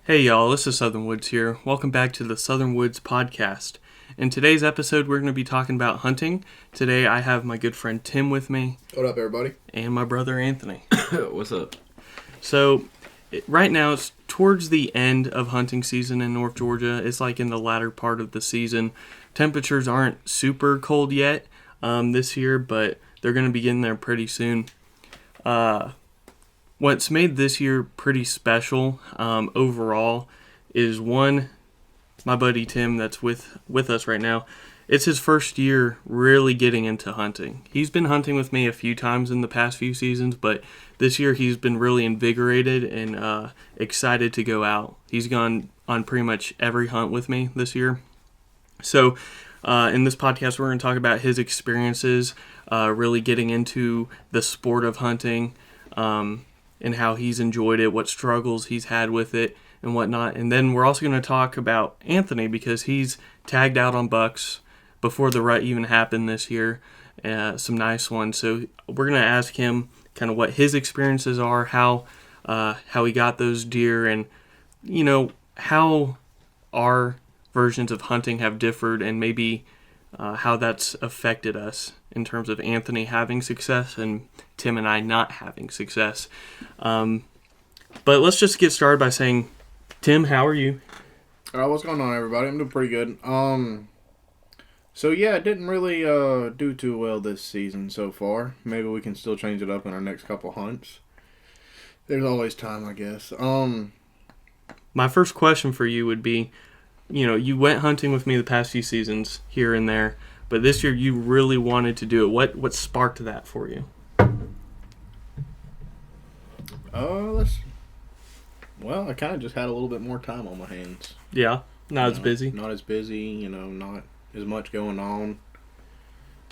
Hey y'all, this is Southern Woods here. Welcome back to the Southern Woods podcast. In today's episode, we're going to be talking about hunting. Today, I have my good friend Tim with me. What up, everybody? And my brother Anthony. What's up? So, right now, it's towards the end of hunting season in North Georgia. It's like in the latter part of the season. Temperatures aren't super cold yet this year, but they're going to be getting there pretty soon. What's made this year pretty special overall is one, my buddy Tim that's with us right now. It's his first year really getting into hunting. He's been hunting with me a few times in the past few seasons, but this year he's been really invigorated and excited to go out. He's gone on pretty much every hunt with me this year. So in this podcast, we're going to talk about his experiences, really getting into the sport of hunting, and how he's enjoyed it, what struggles he's had with it, and whatnot. And then we're also going to talk about Anthony because he's tagged out on bucks before the rut even happened this year, some nice ones. So we're going to ask him kind of what his experiences are, how he got those deer, and how our versions of hunting have differed, and maybe how that's affected us in terms of Anthony having success and Tim and I not having success. But let's just get started by saying, Tim, how are you? What's going on, everybody? I'm doing pretty good. So yeah, it didn't really do too well this season so far. Maybe we can still change it up in our next couple hunts. There's always time, I guess. My first question for you would be, you went hunting with me the past few seasons here and there, but this year you really wanted to do it. What sparked that for you? Well, I kind of just had a little bit more time on my hands. Yeah, not as busy. Not as busy, not as much going on,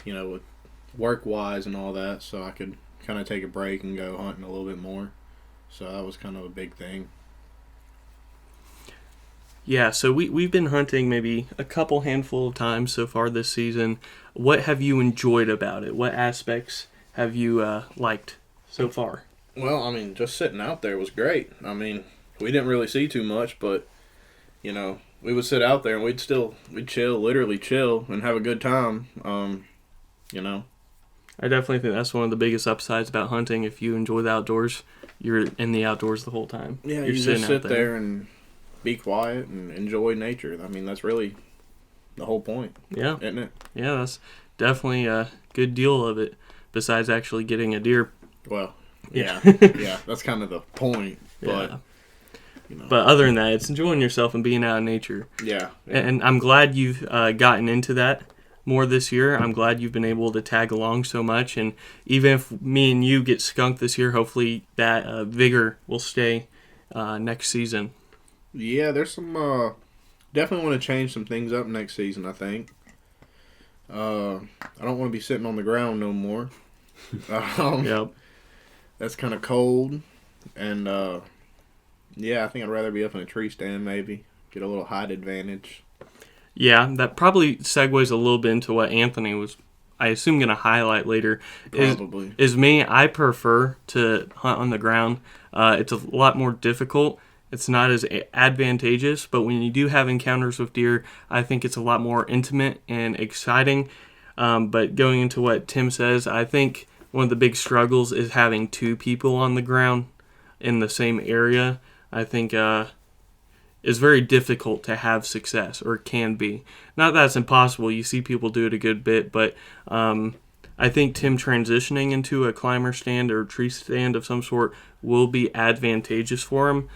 with work-wise and all that, so I could kind of take a break and go hunting a little bit more. So that was kind of a big thing. Yeah, so we've been hunting maybe a couple handful of times so far this season. What have you enjoyed about it? What aspects have you liked so far? Well, just sitting out there was great. We didn't really see too much, but, we would sit out there and we'd chill, literally chill, and have a good time, I definitely think that's one of the biggest upsides about hunting. If you enjoy the outdoors, you're in the outdoors the whole time. Yeah, you just sit there and be quiet and enjoy nature. That's really the whole point. Yeah. Isn't it? Yeah, that's definitely a good deal of it, besides actually getting a deer. Well, yeah. Yeah, that's kind of the point. But, yeah. But other than that, it's enjoying yourself and being out in nature. Yeah. And I'm glad you've gotten into that more this year. I'm glad you've been able to tag along so much. And even if me and you get skunked this year, hopefully that vigor will stay next season. Yeah, there's some, definitely want to change some things up next season, I think. I don't want to be sitting on the ground no more. Yep. That's kind of cold. And, yeah, I think I'd rather be up in a tree stand maybe. Get a little height advantage. Yeah, that probably segues a little bit into what Anthony was, I assume, going to highlight later. Probably. Is me, I prefer to hunt on the ground. It's a lot more difficult. It's not as advantageous, but when you do have encounters with deer, I think it's a lot more intimate and exciting. But going into what Tim says, I think one of the big struggles is having two people on the ground in the same area. I think is very difficult to have success, or can be. Not that it's impossible. You see people do it a good bit, but I think Tim transitioning into a climber stand or tree stand of some sort will be advantageous for him.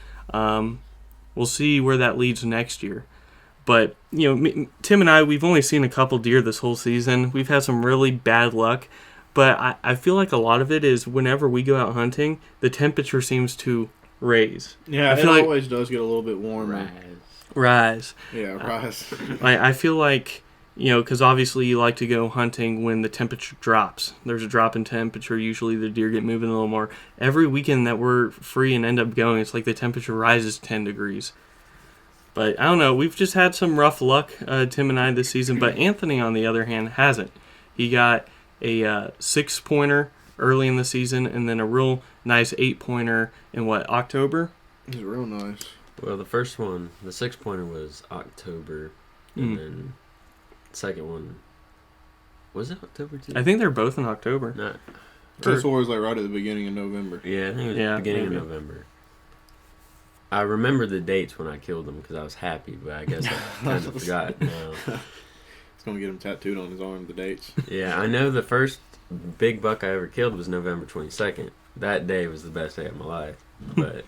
We'll see where that leads next year. But, Tim and I, we've only seen a couple deer this whole season. We've had some really bad luck. But I feel like a lot of it is whenever we go out hunting, the temperature seems to raise. Yeah, it always does get a little bit warmer. Rise. Yeah, rise. I feel like, because obviously you like to go hunting when the temperature drops. There's a drop in temperature. Usually the deer get moving a little more. Every weekend that we're free and end up going, it's like the temperature rises 10 degrees. But I don't know. We've just had some rough luck, Tim and I, this season. But Anthony, on the other hand, hasn't. He got a 6-pointer early in the season, and then a real nice 8-pointer in October? It's real nice. Well, the first one, the 6-pointer was October, and then the second one, was it October too? I think they're both in October. Not. This was like right at the beginning of November. Yeah, I think it was Yeah, beginning maybe. of November. I remember the dates when I killed them because I was happy, but I guess I kind of forgot now. He's gonna get him tattooed on his arm, the dates. Yeah, I know the first big buck I ever killed was November 22nd. That day was the best day of my life. But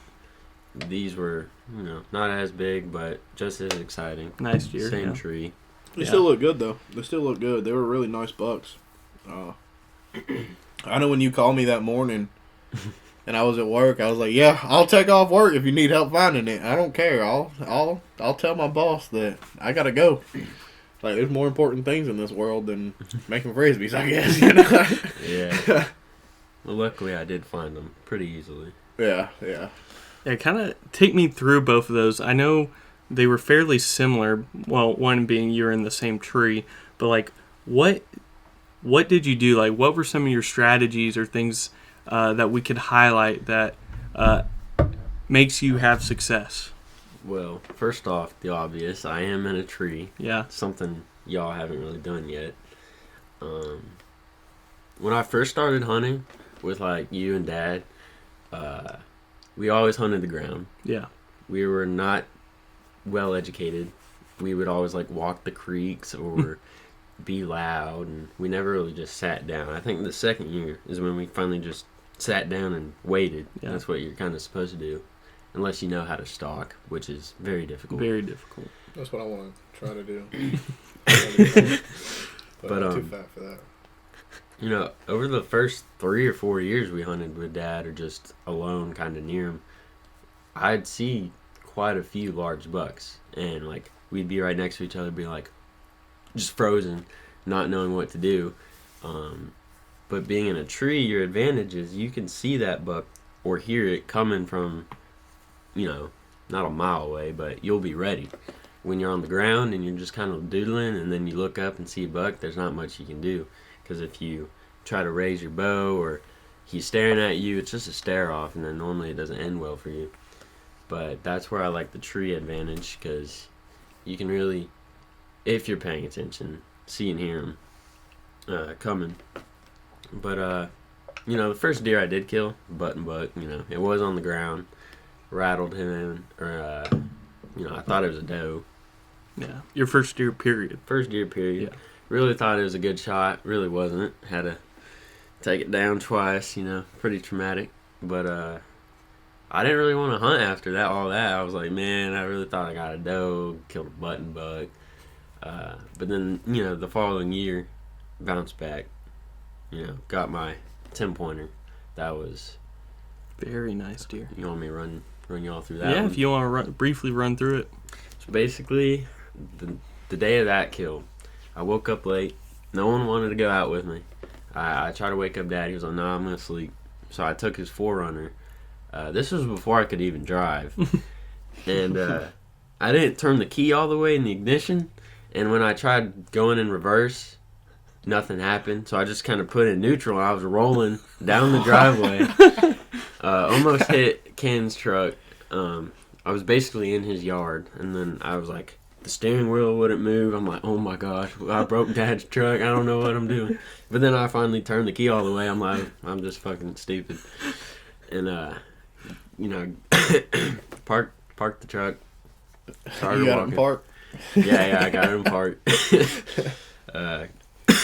these were, not as big, but just as exciting. Nice deer. Same yeah. tree. They still look good though. They still look good. They were really nice bucks. I know when you called me that morning, and I was at work, I was like, "Yeah, I'll take off work if you need help finding it. I don't care. I'll tell my boss that I gotta go. Like, there's more important things in this world than making frisbees, I guess." You know? Yeah. Well, luckily I did find them pretty easily. Yeah. Yeah, kind of take me through both of those. I know they were fairly similar. Well, one being you're in the same tree, but like, what did you do? Like, what were some of your strategies or things that we could highlight that makes you have success? Well, first off, the obvious, I am in a tree. Yeah. Something y'all haven't really done yet. When I first started hunting with like you and Dad, we always hunted the ground. Yeah. We were not well educated. We would always like walk the creeks or be loud, and we never really just sat down. I think the second year is when we finally just sat down and waited. Yeah. That's what you're kind of supposed to do, unless you know how to stalk, which is very difficult. Very difficult. That's what I want to try to do. But, I'm too fat for that. Over the first 3 or 4 years we hunted with Dad or just alone kind of near him, I'd see quite a few large bucks, and like we'd be right next to each other, be like just frozen, not knowing what to do. But being in a tree, your advantage is you can see that buck or hear it coming from, not a mile away, but you'll be ready. When you're on the ground and you're just kind of doodling and then you look up and see a buck, there's not much you can do. Because if you try to raise your bow or he's staring at you, it's just a stare off, and then normally it doesn't end well for you. But that's where I like the tree advantage, because you can really, if you're paying attention, see and hear him coming. But, the first deer I did kill, button buck, it was on the ground, rattled him, or, I thought it was a doe. Yeah. Your first deer period. First deer period. Yeah. Really thought it was a good shot. Really wasn't. Had to take it down twice, pretty traumatic. But I didn't really want to hunt after that, all that. I was like, man, I really thought I got a doe, killed a button buck. But then, the following year, bounced back, got my 10-pointer. That was... Very nice deer. You want me to run y'all through that Yeah, one? if you want to briefly run through it. So basically, the day of that kill, I woke up late. No one wanted to go out with me. I tried to wake up Dad. He was like, no, I'm going to sleep. So I took his 4Runner. This was before I could even drive. And I didn't turn the key all the way in the ignition. And when I tried going in reverse, nothing happened. So I just kind of put it in neutral, and I was rolling down the driveway. Almost hit Ken's truck. I was basically in his yard, and then I was like, the steering wheel wouldn't move. I'm like, oh my gosh, I broke Dad's truck. I don't know what I'm doing. But then I finally turned the key all the way. I'm like, I'm just fucking stupid. And, parked the truck. Started You got walking. him parked? Yeah, I got him parked.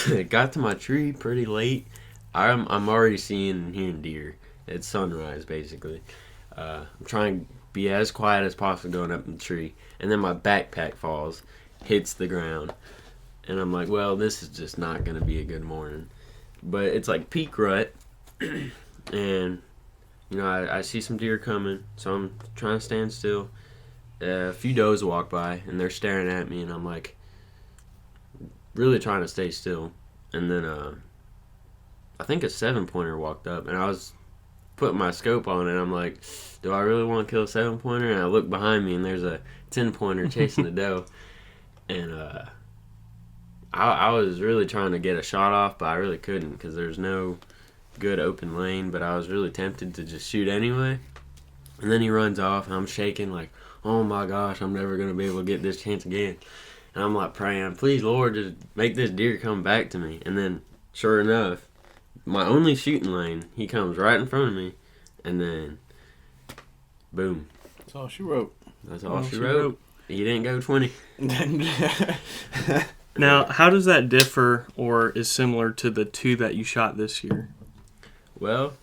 It got to my tree pretty late. I'm already seeing and hearing deer. It's sunrise, basically. I'm trying to be as quiet as possible going up in the tree. And then my backpack falls, hits the ground. And I'm like, well, this is just not going to be a good morning. But it's like peak rut. And, I see some deer coming. So I'm trying to stand still. A few does walk by, and they're staring at me. And I'm like, really trying to stay still. And then I think a 7-pointer walked up. And I was putting my scope on it. I'm like, do I really want to kill a 7-pointer? And I look behind me, and there's a 10-pointer chasing the doe. And I was really trying to get a shot off, but I really couldn't because there's no good open lane. But I was really tempted to just shoot anyway. And then he runs off, and I'm shaking like, oh my gosh, I'm never going to be able to get this chance again. And I'm like praying, please, Lord, just make this deer come back to me. And then, sure enough, my only shooting lane, he comes right in front of me. And then, boom. That's all she wrote. That's all she wrote. He didn't go 20. Now, how does that differ or is similar to the 2 that you shot this year? Well,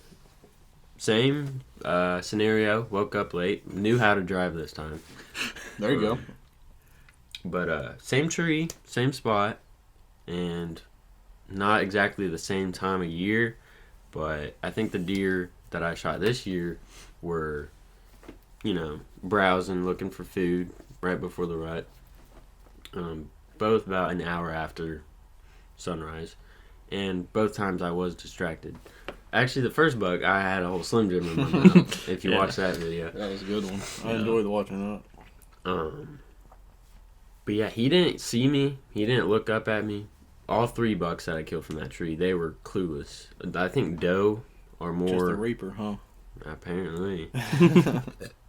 same scenario. Woke up late. Knew how to drive this time. There you go. But same tree, same spot, and not exactly the same time of year. But I think the deer that I shot this year were, browsing, looking for food right before the rut. Both about an hour after sunrise. And both times I was distracted. Actually, the first buck, I had a whole Slim Jim in my mouth, if you watch that video. That was a good one. I enjoyed watching that. But yeah, he didn't see me. He didn't look up at me. All 3 bucks that I killed from that tree, they were clueless. I think doe are more... Just a reaper, huh? Apparently.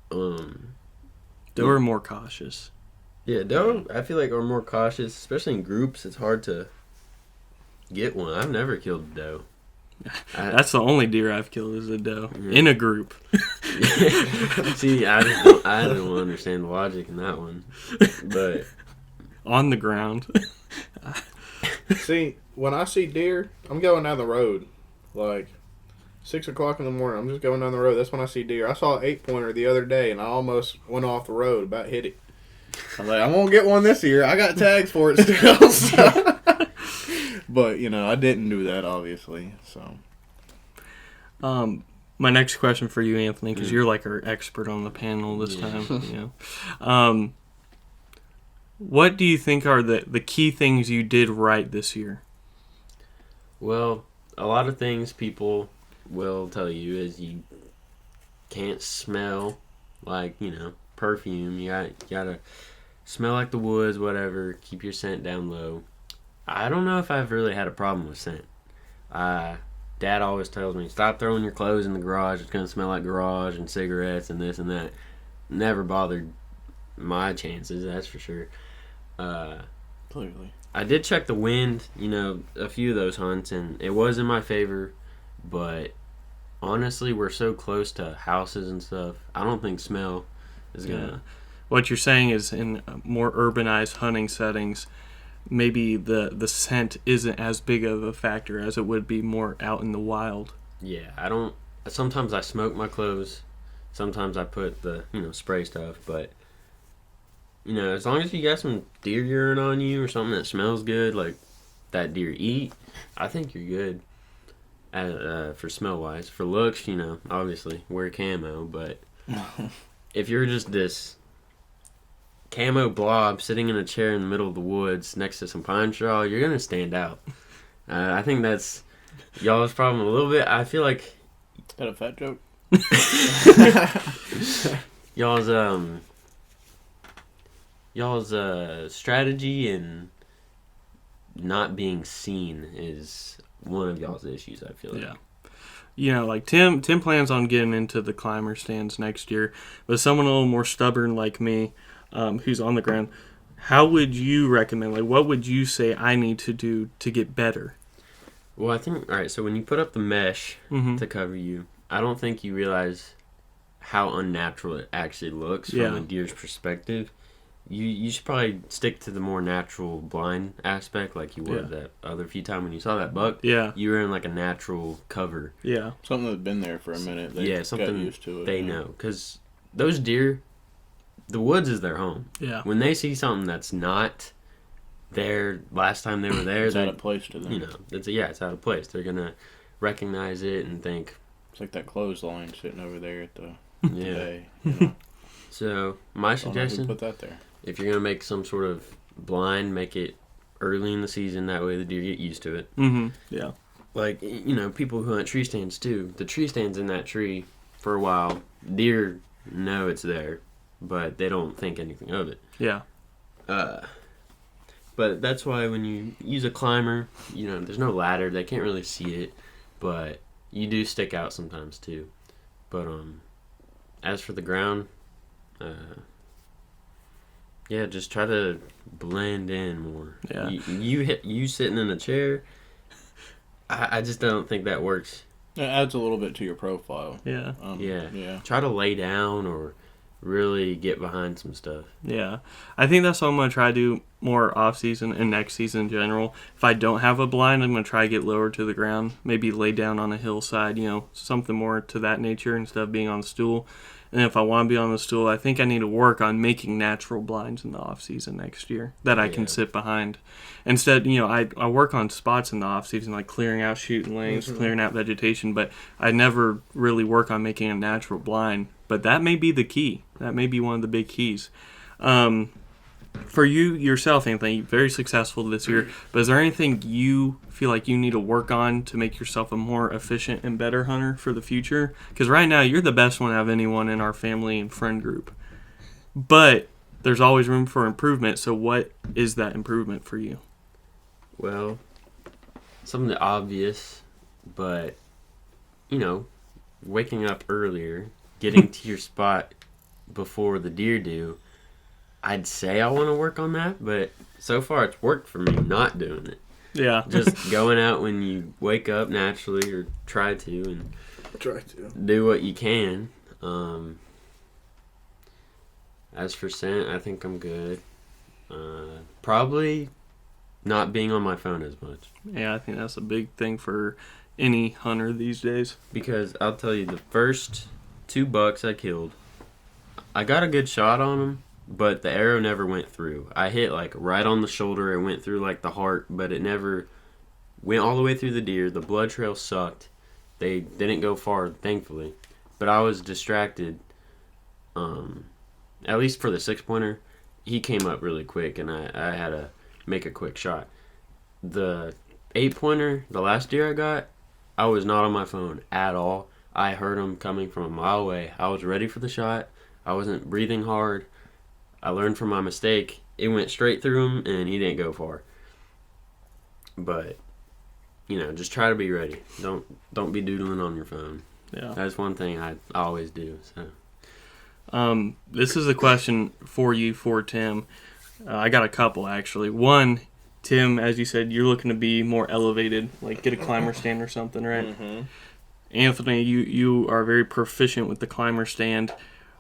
Doe are more cautious. Yeah, doe, I feel like, are more cautious, especially in groups. It's hard to get one. I've never killed a doe. That's the only deer I've killed is a doe in a group. See, I don't understand the logic in that one. But on the ground. See, when I see deer, I'm going down the road. Like 6 o'clock in the morning, I'm just going down the road. That's when I see deer. I saw an 8-pointer the other day, and I almost went off the road, about hit it. I'm like, I'm gonna get one this year. I got tags for it still. So. But I didn't do that, obviously. So, my next question for you, Anthony, because you're like our expert on the panel this time. What do you think are the key things you did right this year? Well, a lot of things people will tell you is you can't smell like perfume. You gotta smell like the woods, whatever. Keep your scent down low. I don't know if I've really had a problem with scent. Dad always tells me, stop throwing your clothes in the garage. It's going to smell like garage and cigarettes and this and that. Never bothered my chances, that's for sure. clearly. I did check the wind, a few of those hunts, and it was in my favor. But honestly, we're so close to houses and stuff. I don't think smell is going to... What you're saying is in more urbanized hunting settings, maybe the scent isn't as big of a factor as it would be more out in the wild. Yeah, I don't... Sometimes I smoke my clothes. Sometimes I put the, spray stuff. But, as long as you got some deer urine on you or something that smells good, like that deer eat, I think you're good for smell-wise. For looks, obviously, wear camo. But if you're just this camo blob sitting in a chair in the middle of the woods next to some pine straw, you're going to stand out. I think that's y'all's problem a little bit. I feel like... Is that a fat joke? y'all's strategy and not being seen is one of y'all's issues, I feel like. Yeah. Like Tim plans on getting into the climber stands next year, but someone a little more stubborn like me, who's on the ground, how would you recommend, what would you say I need to do to get better? Well, I think, all right, so when you put up the mesh to cover you, I don't think you realize how unnatural it actually looks from a deer's perspective. You should probably stick to the more natural blind aspect like you would that other few times when you saw that buck. Yeah. You were in like a natural cover. Yeah. Something that's been there for a minute. Something got used to it. They know. Because those deer, the woods is their home. Yeah. When they see something that's not there last time they were there, it's out of place to them. It's out of place. They're going to recognize it and think. It's like that clothesline sitting over there at the bay. So, my suggestion, put that there. If you're going to make some sort of blind, make it early in the season. That way the deer get used to it. Mm-hmm. Yeah. Like, people who hunt tree stands too. The tree stand's in that tree for a while. Deer know it's there, but they don't think anything of it. Yeah. But that's why when you use a climber, there's no ladder. They can't really see it, but you do stick out sometimes too. But as for the ground, Yeah, just try to blend in more. Yeah. You sitting in a chair, I just don't think that works. It adds a little bit to your profile. Yeah. Yeah. Try to lay down or really get behind some stuff. Yeah. I think that's what I'm going to try to do more off season and next season in general. If I don't have a blind, I'm going to try to get lower to the ground. Maybe lay down on a hillside, something more to that nature instead of being on the stool. And if I want to be on the stool, I think I need to work on making natural blinds in the off season next year that I can sit behind. Instead, I work on spots in the off season, like clearing out shooting lanes, clearing out vegetation, but I never really work on making a natural blind. But that may be the key. That may be one of the big keys. For you yourself, Anthony, very successful this year, but is there anything you feel like you need to work on to make yourself a more efficient and better hunter for the future? Because right now, you're the best one out of anyone in our family and friend group. But there's always room for improvement, so what is that improvement for you? Well, something obvious, but, waking up earlier, getting to your spot before the deer do, I'd say I want to work on that, but so far it's worked for me not doing it. Yeah. Just going out when you wake up naturally or try to do what you can. As for scent, I think I'm good. Probably not being on my phone as much. Yeah, I think that's a big thing for any hunter these days. Because I'll tell you, the first 2 bucks I killed, I got a good shot on them, but the arrow never went through. I hit right on the shoulder. It went through the heart, but it never went all the way through the deer. The blood trail sucked. They didn't go far, thankfully. But I was distracted. At least for the 6-pointer, he came up really quick, and I had to make a quick shot. The 8-pointer, the last deer I got, I was not on my phone at all. I heard him coming from a mile away. I was ready for the shot. I wasn't breathing hard. I learned from my mistake. It went straight through him, and he didn't go far. But, just try to be ready. Don't be doodling on your phone. Yeah. That's one thing I always do. So, this is a question for you, for Tim. I got a couple, actually. One, Tim, as you said, you're looking to be more elevated, like get a climber stand or something, right? Mm-hmm. Anthony, you are very proficient with the climber stand.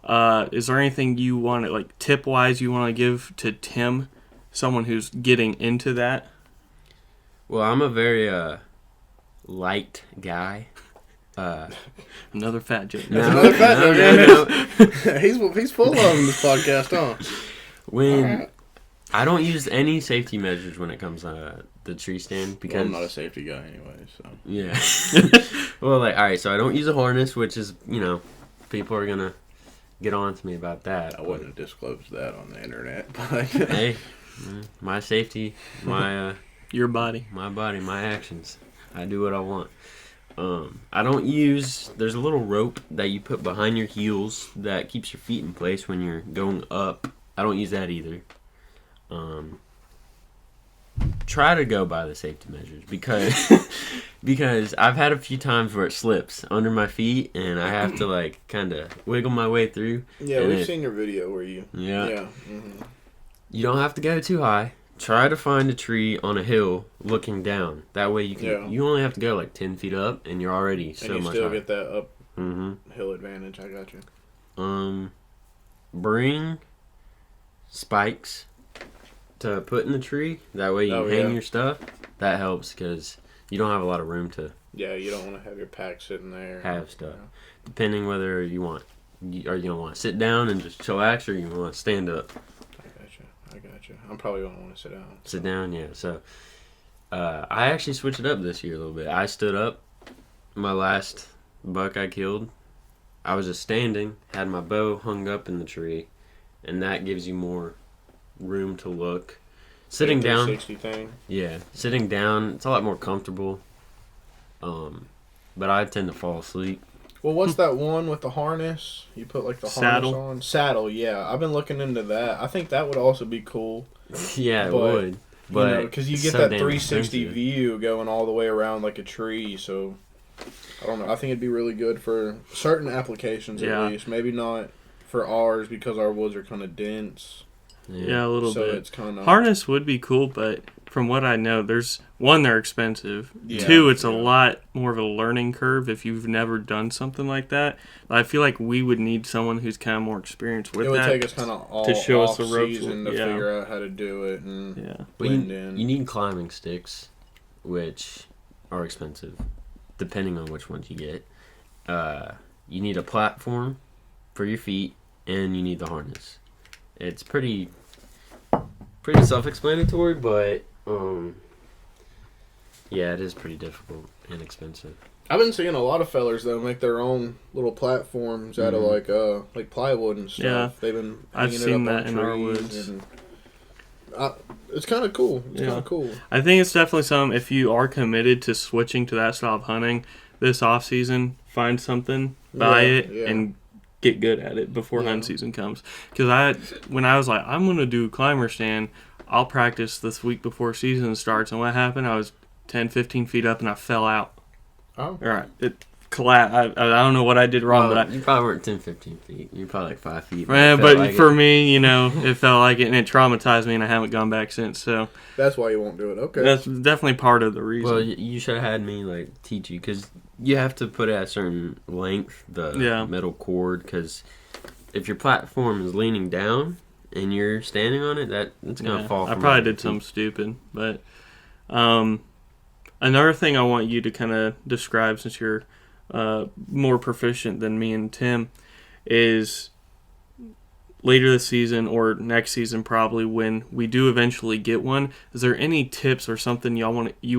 Is there anything you want to, tip-wise, you want to give to Tim, someone who's getting into that? Well, I'm a very light guy. Another fat joke. Another fat joke. No. He's full of them this podcast, huh? When I don't use any safety measures when it comes to the tree stand because I'm not a safety guy anyway, so yeah. Well, all right, so I don't use a harness, which is people are gonna get on to me about that. I wouldn't disclose that on the internet, but hey, my safety, my your body, my actions. I do what I want. I don't use. There's a little rope that you put behind your heels that keeps your feet in place when you're going up. I don't use that either. Try to go by the safety measures because I've had a few times where it slips under my feet and I have to kind of wiggle my way through. Yeah, we've seen your video where you. Yeah. Mm-hmm. You don't have to go too high. Try to find a tree on a hill looking down. That way you can. Yeah. You only have to go 10 feet up and you're already so and you much still higher. get that up Mm-hmm. hill advantage. I got you. Bring spikes to put in the tree. That way you hang your stuff. That helps because you don't have a lot of room to. Yeah, you don't want to have your pack sitting there. Have stuff. Yeah. Depending whether you want, are you gonna want to sit down and just chillax, or you want to stand up. I got you. I'm probably gonna want to sit down. Sit down, yeah. So, I actually switched it up this year a little bit. I stood up. My last buck I killed, I was just standing, had my bow hung up in the tree, and that gives you more room to look. Sitting down, 360 thing. Yeah, sitting down, it's a lot more comfortable. But I tend to fall asleep. Well, what's that one with the harness? You put the Saddle? harness on? Saddle, yeah. I've been looking into that. I think that would also be cool. Yeah, it would. But because you get so that damn 360 expensive. view going all the way around like a tree, so I don't know. I think it'd be really good for certain applications at least. Maybe not for ours because our woods are kind of dense. Yeah, a little so bit. it's kind of Harness would be cool, but from what I know, there's one, they're expensive. Yeah, Two, it's a yeah. lot more of a learning curve if you've never done something like that. I feel like we would need someone who's kind of more experienced with It would that. take us kind of all to show us off the ropes, season to yeah. figure out how to do it and Yeah. Well, blend in. you need climbing sticks, which are expensive, depending on which ones you get. You need a platform for your feet, and you need the harness. It's pretty self-explanatory, but yeah, it is pretty difficult and expensive. I've been seeing a lot of fellers though make their own little platforms out of like plywood and stuff. Yeah. They've been I've hanging seen it up that on in our trees woods. and it's kind of cool. It's Yeah. kind of cool. I think it's definitely something, if you are committed to switching to that style of hunting this off season, find something, buy Yeah, it, yeah. and get good at it before Yeah. hunt season comes. Because when I was like, I'm going to do climber stand, I'll practice this week before season starts. And what happened? I was 10, 15 feet up and I fell out. Oh. All right. It collapsed. I don't know what I did wrong, but you probably weren't 10, 15 feet. You're probably like 5 feet. but for me, it felt like it, and it traumatized me, and I haven't gone back since. So That's why you won't do it. Okay. that's definitely part of the reason. Well, you should have had me teach you, because you have to put it at a certain length, the metal cord, because if your platform is leaning down and you're standing on it, it's going to fall. I probably did something stupid, but another thing I want you to kind of describe, since you're more proficient than me and Tim, is later this season or next season probably, when we do eventually get one, is there any tips or something you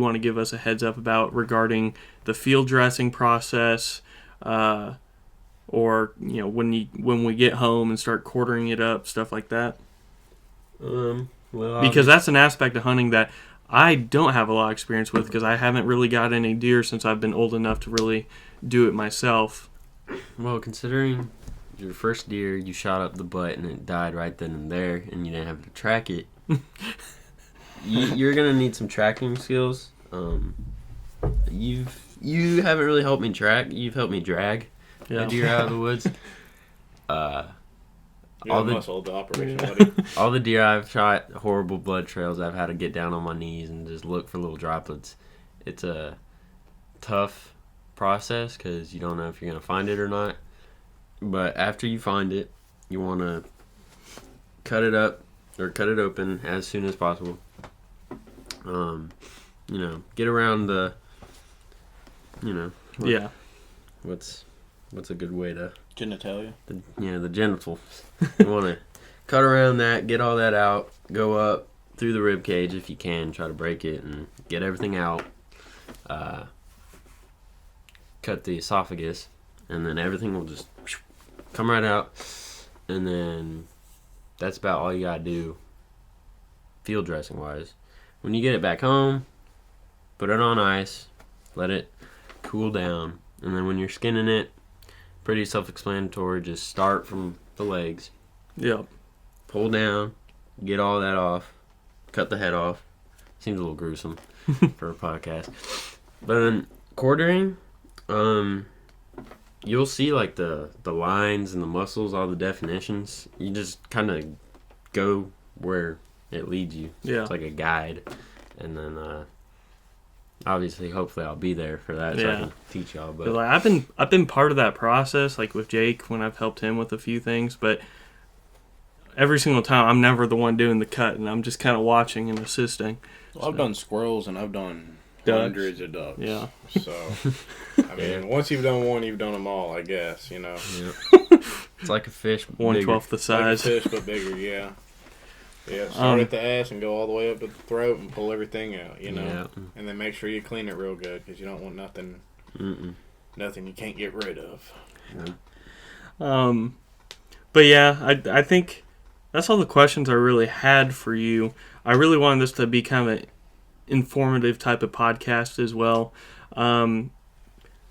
want to give us a heads up about regarding the field dressing process, or when we get home and start quartering it up, stuff like that? Because that's an aspect of hunting that I don't have a lot of experience with, because I haven't really got any deer since I've been old enough to really do it myself. Well, considering your first deer, you shot up the butt and it died right then and there, and you didn't have to track it, you're gonna need some tracking skills. You haven't really helped me track. You've helped me drag a deer out of the woods. All the operation, buddy. All the deer I've shot, horrible blood trails. I've had to get down on my knees and just look for little droplets. It's a tough process because you don't know if you're going to find it or not. But after you find it, you want to cut it up or cut it open as soon as possible. Get around the, what's a good way to... Genitalia. The genitals. You want to cut around that, get all that out, go up through the rib cage if you can, try to break it and get everything out. Cut the esophagus, and then everything will just come right out. And then that's about all you gotta do, field dressing wise. When you get it back home, put it on ice, let it cool down, and then when you're skinning it, pretty self-explanatory. Just start from the legs. Yep. Pull down, get all that off, cut the head off. Seems a little gruesome for a podcast. But then quartering, you'll see like the lines and the muscles, all the definitions. You just kind of go where it leads you. Yeah. It's like a guide. And then obviously, hopefully, I'll be there for that so I can teach y'all. But I've been part of that process, like with Jake when I've helped him with a few things. But every single time, I'm never the one doing the cut, and I'm just kind of watching and assisting. Well, I've done squirrels and I've done Ducks. hundreds of ducks. Yeah. So, I mean, once you've done one, you've done them all, I guess. Yep. It's like a fish, 1/12 the size. Like a fish, but bigger. Yeah. Yeah, start at the ass and go all the way up to the throat and pull everything out, Yeah. And then make sure you clean it real good because you don't want nothing you can't get rid of. Yeah. But yeah, I think that's all the questions I really had for you. I really wanted this to be kind of an informative type of podcast as well.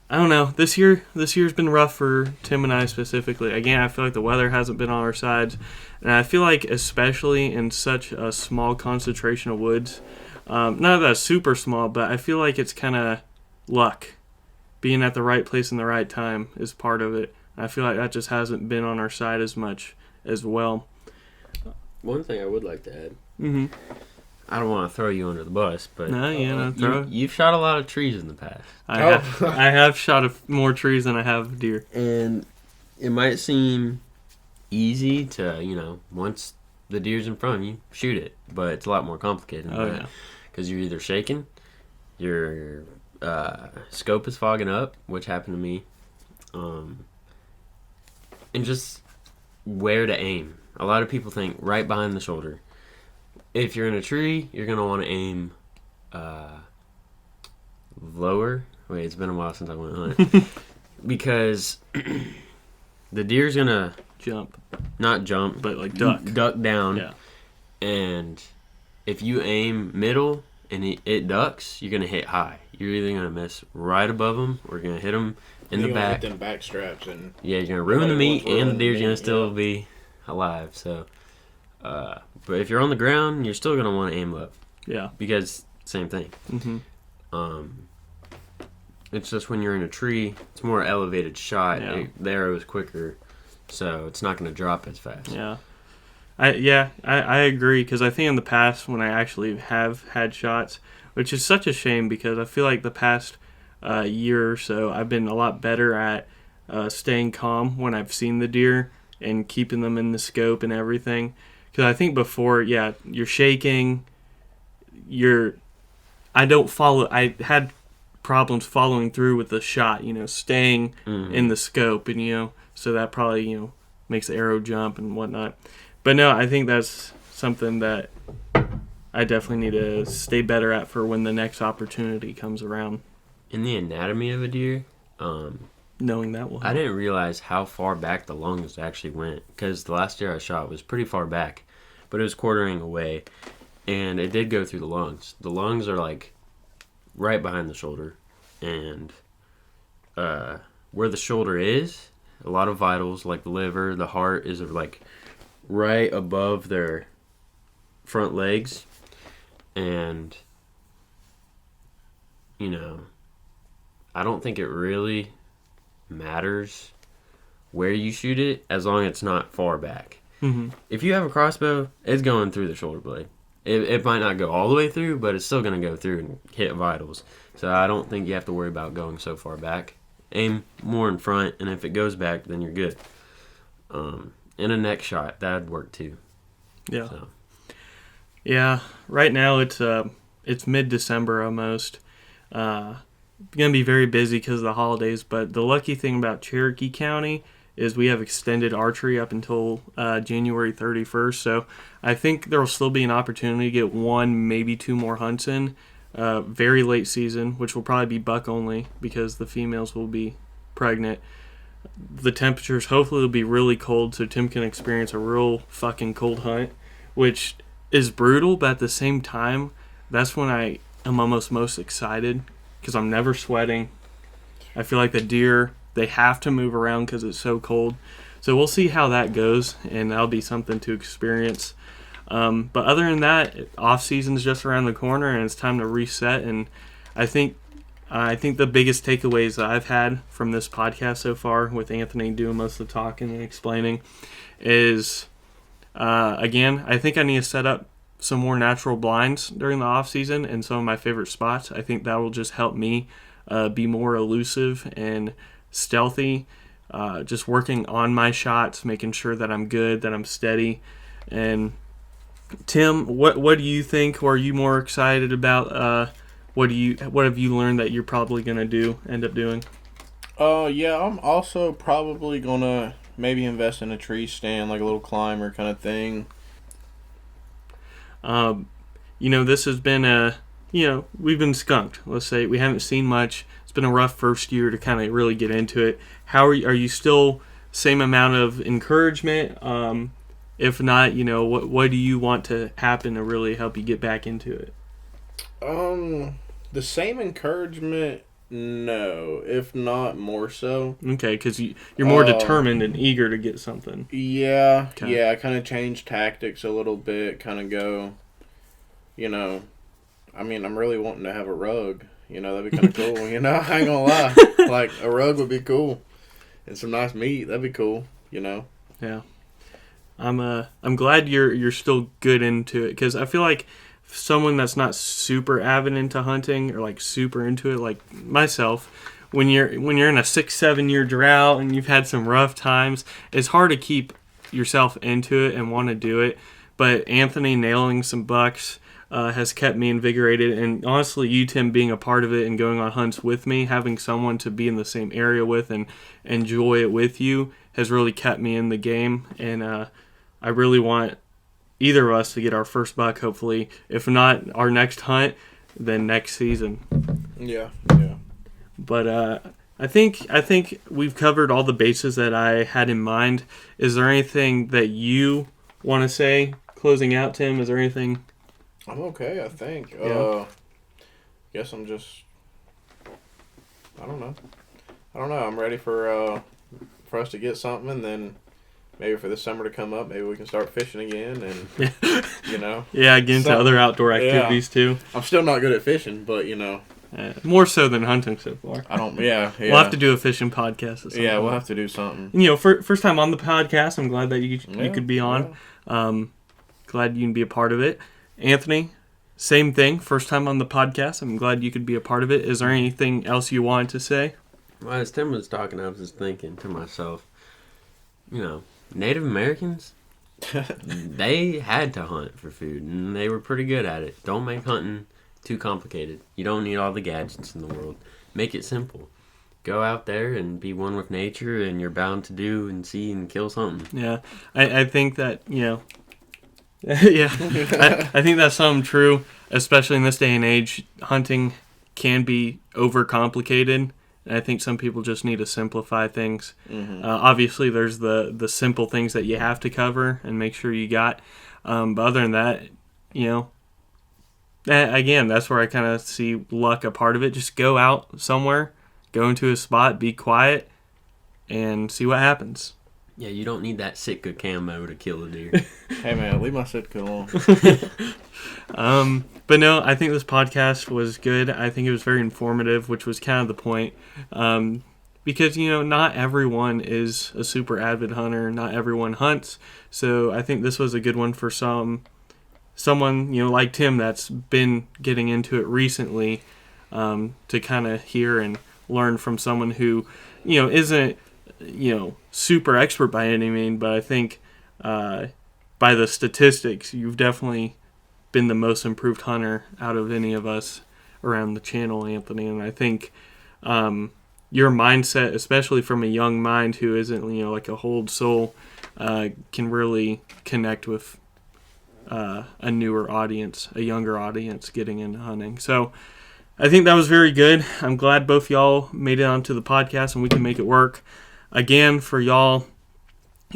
I don't know. This year's been rough for Tim and I specifically. Again, I feel like the weather hasn't been on our sides. And I feel like especially in such a small concentration of woods, not that super small, but I feel like it's kind of luck. Being at the right place in the right time is part of it. I feel like that just hasn't been on our side as much as well. One thing I would like to add. Mm-hmm. I don't want to throw you under the bus, but No, you've shot a lot of trees in the past. I have shot more trees than I have deer. And it might seem easy to, once the deer's in front of you, shoot it. But it's a lot more complicated than that. Because you're either shaking, your scope is fogging up, which happened to me, and just where to aim. A lot of people think right behind the shoulder. If you're in a tree, you're going to want to aim lower. Wait, it's been a while since I went hunting. Because the deer's going to not jump, but like duck down. Yeah. And if you aim middle and it ducks, you're going to hit high. You're either going to miss right above them or you're going to hit them in the back. Hit them back straps and yeah, you're going to ruin the meat and the deer's going to still be alive. So, but if you're on the ground, you're still going to want to aim up. Yeah. Because same thing. Mm-hmm. It's just when you're in a tree, it's more elevated shot. Yeah. The arrow is quicker, so it's not going to drop as fast. Yeah. I agree, because I think in the past when I actually have had shots, which is such a shame because I feel like the past year or so I've been a lot better at staying calm when I've seen the deer and keeping them in the scope and everything. Because I think before, you're shaking, I had problems following through with the shot, staying in the scope, and so that probably makes the arrow jump and whatnot. But no, I think that's something that I definitely need to stay better at for when the next opportunity comes around. In the anatomy of a deer, knowing that will help. I didn't realize how far back the lungs actually went, because the last deer I shot was pretty far back, but it was quartering away, and it did go through the lungs. The lungs are like right behind the shoulder, and where the shoulder is, a lot of vitals like the liver, the heart is like right above their front legs, and I don't think it really matters where you shoot it as long as it's not far back. Mm-hmm. If you have a crossbow, it's going through the shoulder blade. It might not go all the way through, but it's still going to go through and hit vitals. So I don't think you have to worry about going so far back. Aim more in front, and if it goes back, then you're good. And a neck shot, that'd work too. Yeah. So. Yeah. Right now it's mid-December almost. Gonna be very busy because of the holidays. But the lucky thing about Cherokee County is we have extended archery up until January 31st. So I think there will still be an opportunity to get one, maybe two more hunts in. Very late season, which will probably be buck only because the females will be pregnant. The temperatures hopefully will be really cold so Tim can experience a real fucking cold hunt, which is brutal, but at the same time, that's when I am almost most excited because I'm never sweating. I feel like the deer, they have to move around because it's so cold. So we'll see how that goes, and that'll be something to experience. But other than that, off season's just around the corner, and it's time to reset. And I think the biggest takeaways that I've had from this podcast so far, with Anthony doing most of the talking and explaining, is again, I think I need to set up some more natural blinds during the off season in some of my favorite spots. I think that will just help me be more elusive and stealthy. Just working on my shots, making sure that I'm good, that I'm steady. And Tim, what do you think? Or are you more excited about? What have you learned that you're probably gonna end up doing? Yeah, I'm also probably gonna maybe invest in a tree stand, like a little climber kind of thing. This has been we've been skunked. Let's say we haven't seen much. It's been a rough first year to kind of really get into it. How are you still same amount of encouragement? If not, what do you want to happen to really help you get back into it? The same encouragement, no. If not, more so. Okay, because you're more determined and eager to get something. Yeah, okay. Yeah. I kind of change tactics a little bit. Kind of go, I'm really wanting to have a rug. That'd be kind of cool. I ain't gonna lie. Like, a rug would be cool. And some nice meat. That'd be cool. Yeah. I'm glad you're still good into it, because I feel like someone that's not super avid into hunting or like super into it, like myself, when you're in a 6-7 year drought and you've had some rough times, it's hard to keep yourself into it and want to do it. But Anthony nailing some bucks has kept me invigorated, and honestly, you, Tim, being a part of it and going on hunts with me, having someone to be in the same area with and enjoy it with you, has really kept me in the game. And I really want either of us to get our first buck, hopefully. If not our next hunt, then next season. Yeah. But I think we've covered all the bases that I had in mind. Is there anything that you want to say closing out, Tim? Is there anything? I'm okay, I think. Yeah. Guess I'm just... I don't know. I'm ready for us to get something, and then maybe for the summer to come up, maybe we can start fishing again, and, Yeah, get into other outdoor activities, too. I'm still not good at fishing, but, more so than hunting so far. Yeah. We'll have to do a fishing podcast at some point. We'll have to do something. First time on the podcast, I'm glad that you could be on. Yeah. Glad you can be a part of it. Anthony, same thing. First time on the podcast. I'm glad you could be a part of it. Is there anything else you wanted to say? Well, as Tim was talking, I was just thinking to myself, Native Americans, they had to hunt for food, and they were pretty good at it. Don't make hunting too complicated. You don't need all the gadgets in the world. Make it simple. Go out there and be one with nature, and you're bound to do and see and kill something. Yeah, I think that, I think that's something true, especially in this day and age. Hunting can be overcomplicated, and I think some people just need to simplify things. Mm-hmm. Obviously, there's the simple things that you have to cover and make sure you got. But other than that, again, that's where I kind of see luck a part of it. Just go out somewhere, go into a spot, be quiet, and see what happens. Yeah, you don't need that Sitka camo to kill a deer. Hey, man, leave my Sitka alone. But no, I think this podcast was good. I think it was very informative, which was kind of the point. Because, not everyone is a super avid hunter. Not everyone hunts. So I think this was a good one for someone, like Tim that's been getting into it recently, to kind of hear and learn from someone who, isn't, super expert by any means, but I think by the statistics, you've definitely been the most improved hunter out of any of us around the channel, Anthony. And I think your mindset, especially from a young mind who isn't, like a whole soul, can really connect with a newer audience, a younger audience getting into hunting. So I think that was very good. I'm glad both y'all made it onto the podcast and we can make it work. Again, for y'all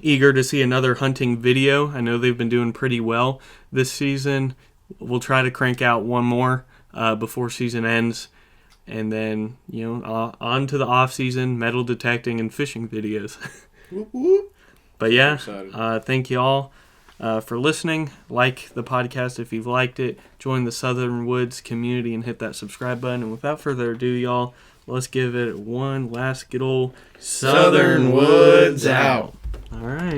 eager to see another hunting video, I know they've been doing pretty well this season. We'll try to crank out one more before season ends. And then, on to the off-season metal detecting and fishing videos. Whoop, whoop. But yeah, thank you all for listening. Like the podcast if you've liked it. Join the Southern Woods community and hit that subscribe button. And without further ado, y'all, let's give it one last good old Southern Woods out. All right.